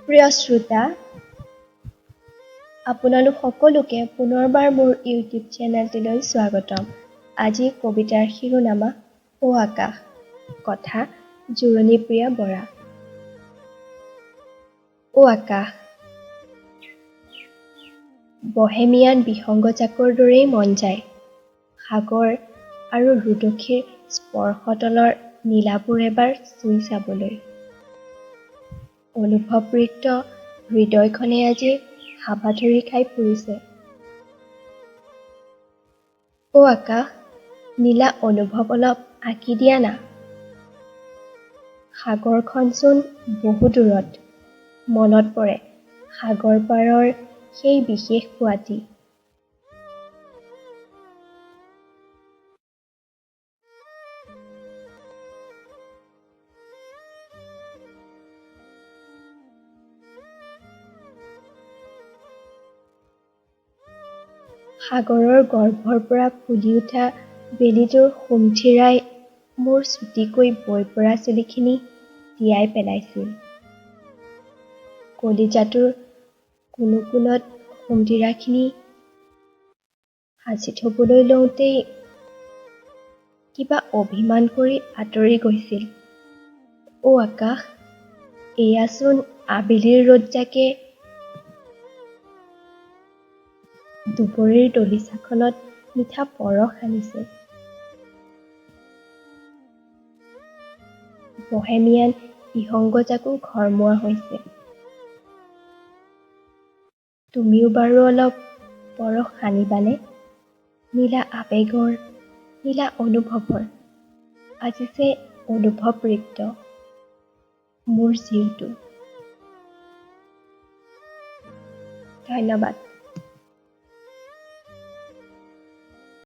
প্ৰিয় শ্ৰোতা, আপোনালোক সকলোকে পুনৰবাৰ মোৰ ইউটিউব চেনেলটিলৈ স্বাগতম। আজি কবিতাৰ শিৰোনামা অ আকাশ, কথা জোৰণীপ্ৰিয়া বৰা। অ আকাশ, বহেমিয়ান বিসংগজাকৰ দৰেই মন যায়। সাগৰ আৰু ৰুদসীৰ স্পৰ্শতলৰ নীলাবোৰ এবাৰ চুই চাবলৈ। অনুভৱৃক্ত হৃদয়খনে আজি হাবাথুৰি খাই ফুৰিছে। অ আকাশ, নীলা অনুভৱ অলপ আঁকি দিয়া না। সাগৰখনচোন বহু দূৰত, মনত পৰে সাগৰ পাৰৰ সেই বিশেষ পুৱাটি। সাগৰৰ গৰ্ভৰ পৰা ফুলি উঠা বেলিটোৰ সুমথিৰাই মোৰ চুটিকৈ বৈ পৰা চুলিখিনি তিয়াই পেলাইছিল। কলিজাটোৰ কোনো কোণত সুমথিৰাখিনি সাঁচি থবলৈ লওঁতেই কিবা অভিমান কৰি আঁতৰি গৈছিল। অ আকাশ, এয়াচোন আবেলিৰ ৰ'দজাকে দুবৰিৰ দলিচাখনত মিঠা পৰশ আনিছে। বহেমিয়ান বিসংগজাকো ঘৰমুৱা হৈছে। তুমিও বাৰু অলপ পৰশ সানিবানে? নীলা আৱেগৰ, নীলা অনুভৱৰ, আজি যে অনুভৱৃক্ত মোৰ জীউটো। ধন্যবাদ।